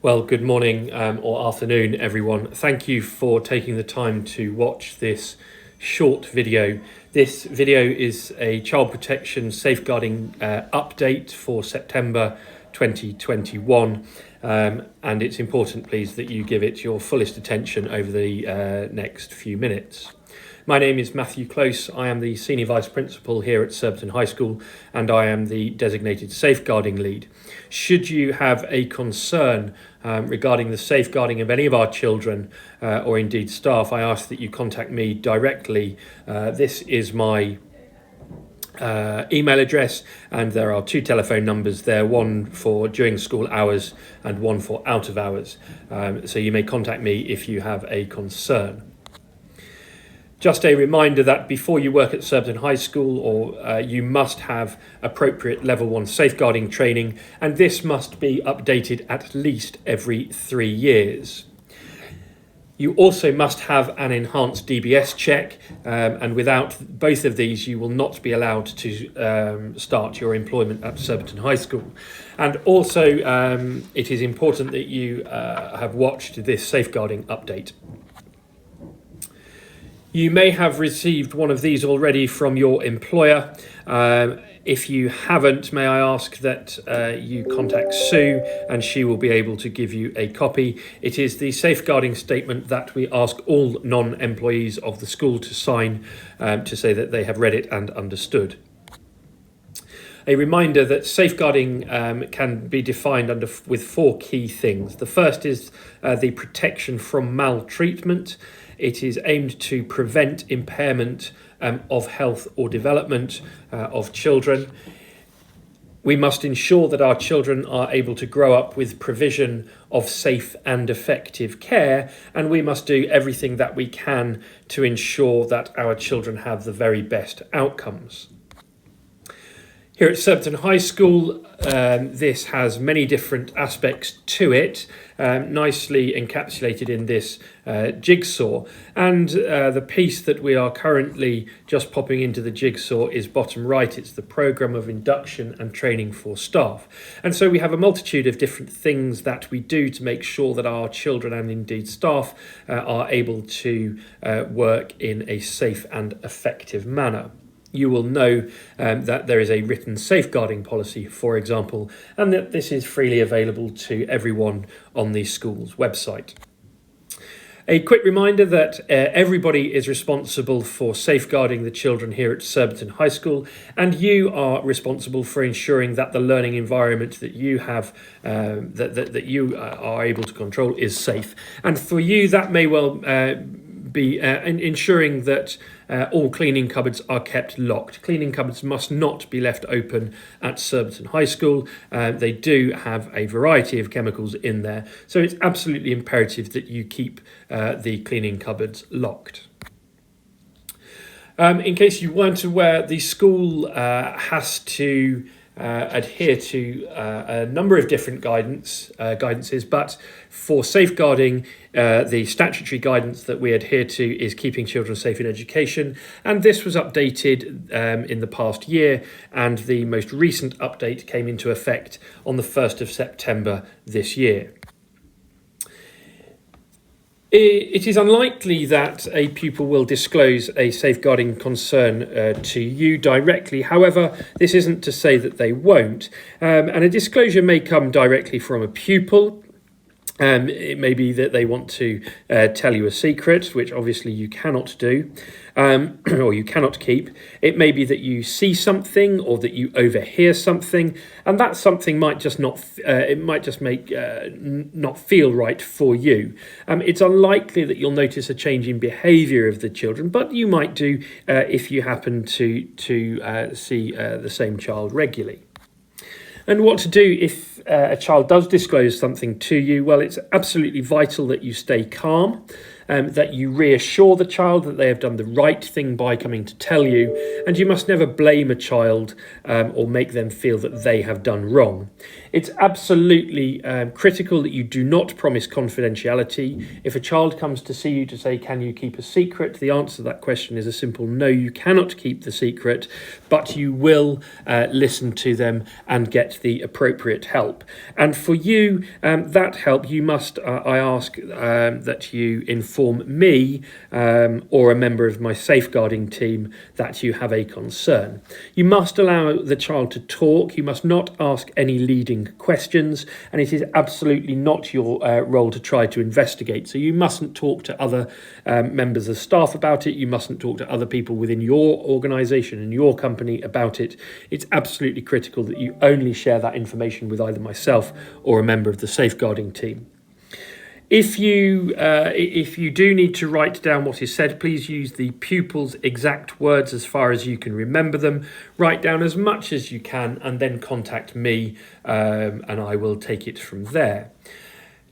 Well, good morning or afternoon, everyone. Thank you for taking the time to watch this short video. This video is a child protection safeguarding update for September 2021. And it's important, please, that you give it your fullest attention over the next few minutes. My name is Matthew Close. I am the Senior Vice Principal here at Surbiton High School, and I am the designated safeguarding lead. Should you have a concern regarding the safeguarding of any of our children or indeed staff, I ask that you contact me directly. This is my email address, and there are two telephone numbers there, one for during school hours and one for out of hours. So you may contact me if you have a concern. Just a reminder that before you work at Surbiton High School, you must have appropriate level 1 safeguarding training, and this must be updated at least every 3 years. You also must have an enhanced DBS check, and without both of these you will not be allowed to start your employment at Surbiton High School. And also it is important that you have watched this safeguarding update. You may have received one of these already from your employer. If you haven't, may I ask that you contact Sue, and she will be able to give you a copy. It is the safeguarding statement that we ask all non-employees of the school to sign to say that they have read it and understood. A reminder that safeguarding can be defined with 4 key things. The first is the protection from maltreatment. It is aimed to prevent impairment of health or development of children. We must ensure that our children are able to grow up with provision of safe and effective care, and we must do everything that we can to ensure that our children have the very best outcomes. Here at Surbiton High School, this has many different aspects to it, nicely encapsulated in this jigsaw. And the piece that we are currently just popping into the jigsaw is bottom right. It's the programme of induction and training for staff. And so we have a multitude of different things that we do to make sure that our children and indeed staff are able to work in a safe and effective manner. You will know that there is a written safeguarding policy, for example, and that this is freely available to everyone on the school's website. A quick reminder that everybody is responsible for safeguarding the children here at Surbiton High School, and you are responsible for ensuring that the learning environment that you have, that you are able to control, is safe. And for you, that may well be ensuring that all cleaning cupboards are kept locked. Cleaning cupboards must not be left open at Surbiton High School. They do have a variety of chemicals in there, so it's absolutely imperative that you keep the cleaning cupboards locked. In case you weren't aware, the school has to adhere to a number of different guidances, but for safeguarding, the statutory guidance that we adhere to is keeping children safe in education, and this was updated in the past year, and the most recent update came into effect on the 1st of September this year. It is unlikely that a pupil will disclose a safeguarding concern to you directly. However, this isn't to say that they won't. And a disclosure may come directly from a pupil. It may be that they want to tell you a secret, which obviously you cannot do, or you cannot keep. It may be that you see something or that you overhear something, and that something might just not. It might just make not feel right for you. It's unlikely that you'll notice a change in behaviour of the children, but you might do if you happen to see the same child regularly. And what to do if a child does disclose something to you? Well, it's absolutely vital that you stay calm. that you reassure the child that they have done the right thing by coming to tell you, and you must never blame a child or make them feel that they have done wrong. It's absolutely critical that you do not promise confidentiality. If a child comes to see you to say, can you keep a secret? The answer to that question is a simple no, you cannot keep the secret, but you will listen to them and get the appropriate help. And for you, that help, you must, I ask that you inform me or a member of my safeguarding team that you have a concern. You must allow the child to talk. You must not ask any leading questions, and it is absolutely not your role to try to investigate. So you mustn't talk to other members of staff about it. You mustn't talk to other people within your organisation and your company about it. It's absolutely critical that you only share that information with either myself or a member of the safeguarding team. If you do need to write down what is said, please use the pupil's exact words as far as you can remember them. Write down as much as you can and then contact me and I will take it from there.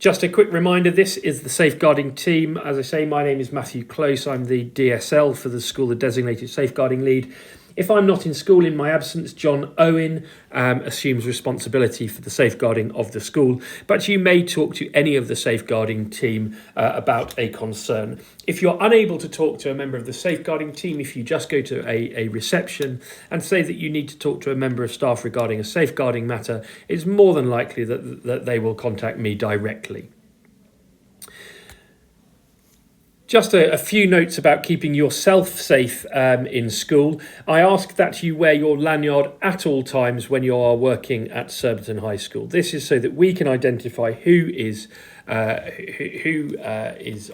Just a quick reminder, this is the safeguarding team. As I say, my name is Matthew Close. I'm the DSL for the school, the designated safeguarding lead. If I'm not in school in my absence, John Owen assumes responsibility for the safeguarding of the school, but you may talk to any of the safeguarding team about a concern. If you're unable to talk to a member of the safeguarding team, if you just go to a reception and say that you need to talk to a member of staff regarding a safeguarding matter, it's more than likely that they will contact me directly. Just a few notes about keeping yourself safe in school. I ask that you wear your lanyard at all times when you are working at Surbiton High School. This is so that we can identify who is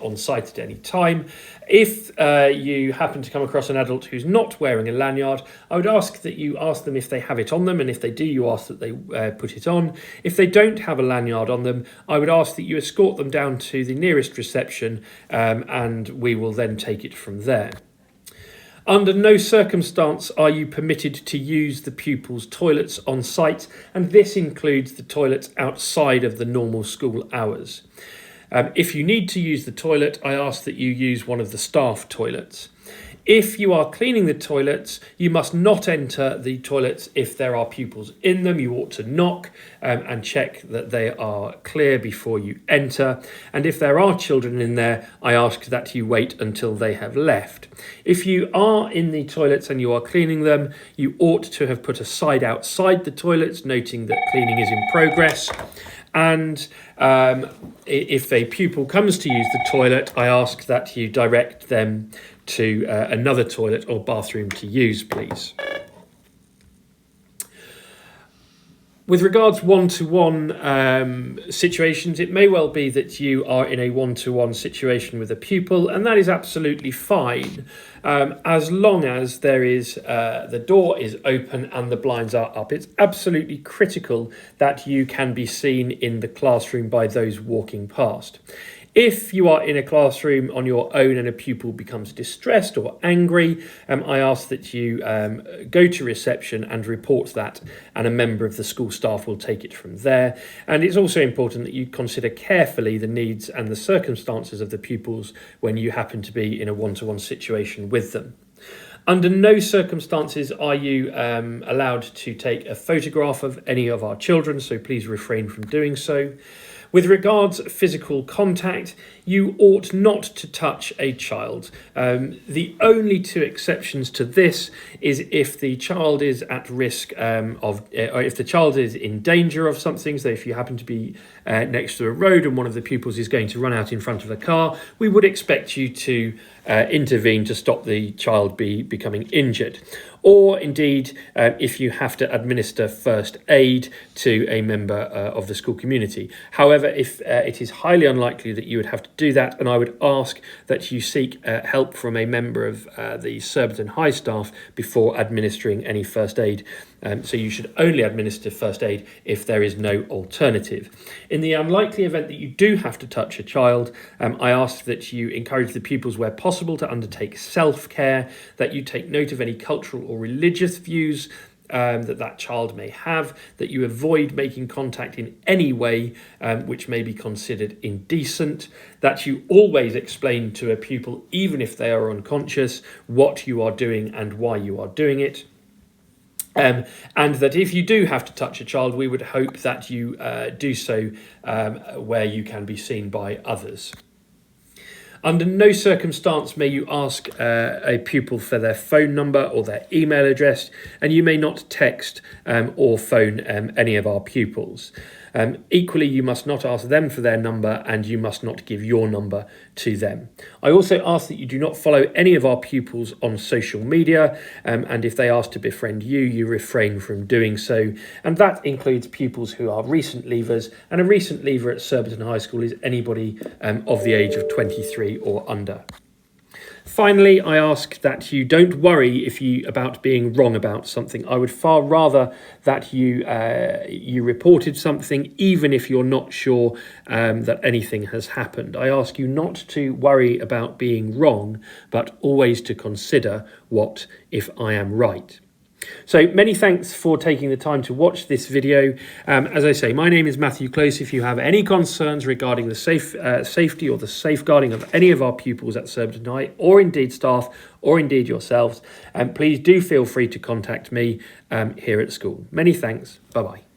on site at any time. If you happen to come across an adult who's not wearing a lanyard, I would ask that you ask them if they have it on them, and if they do, you ask that they put it on. If they don't have a lanyard on them, I would ask that you escort them down to the nearest reception and we will then take it from there. Under no circumstance are you permitted to use the pupils' toilets on site, and this includes the toilets outside of the normal school hours. If you need to use the toilet, I ask that you use one of the staff toilets. If you are cleaning the toilets, you must not enter the toilets if there are pupils in them. You ought to knock and check that they are clear before you enter. And if there are children in there, I ask that you wait until they have left. If you are in the toilets and you are cleaning them, you ought to have put a sign outside the toilets, noting that cleaning is in progress. And if a pupil comes to use the toilet, I ask that you direct them to another toilet or bathroom to use, please. With regards one-to-one situations, it may well be that you are in a one-to-one situation with a pupil, and that is absolutely fine, as long as there is the door is open and the blinds are up. It's absolutely critical that you can be seen in the classroom by those walking past. If you are in a classroom on your own and a pupil becomes distressed or angry, I ask that you go to reception and report that, and a member of the school staff will take it from there. And it's also important that you consider carefully the needs and the circumstances of the pupils when you happen to be in a one-to-one situation with them. Under no circumstances are you allowed to take a photograph of any of our children, so please refrain from doing so. With regards physical contact, you ought not to touch a child. The only two exceptions to this is if the child is at risk or if the child is in danger of something. So if you happen to be next to a road and one of the pupils is going to run out in front of a car, we would expect you to intervene to stop the child becoming injured. Or indeed, if you have to administer first aid to a member of the school community. However, if it is highly unlikely that you would have to do that, and I would ask that you seek help from a member of the Surbiton High staff before administering any first aid. So you should only administer first aid if there is no alternative. In the unlikely event that you do have to touch a child, I ask that you encourage the pupils where possible to undertake self-care, that you take note of any cultural or religious views that child may have, that you avoid making contact in any way which may be considered indecent, that you always explain to a pupil, even if they are unconscious, what you are doing and why you are doing it. And that if you do have to touch a child, we would hope that you do so where you can be seen by others. Under no circumstance may you ask a pupil for their phone number or their email address, and you may not text or phone any of our pupils. Equally, you must not ask them for their number, and you must not give your number to them. I also ask that you do not follow any of our pupils on social media, and if they ask to befriend you, you refrain from doing so. And that includes pupils who are recent leavers, and a recent leaver at Surbiton High School is anybody of the age of 23 or under. Finally, I ask that you don't worry about being wrong about something. I would far rather that you reported something, even if you're not sure that anything has happened. I ask you not to worry about being wrong, but always to consider what if I am right. So many thanks for taking the time to watch this video. As I say, my name is Matthew Close. If you have any concerns regarding the safety or the safeguarding of any of our pupils at Surbiton High, or indeed staff, or indeed yourselves, please do feel free to contact me here at school. Many thanks. Bye-bye.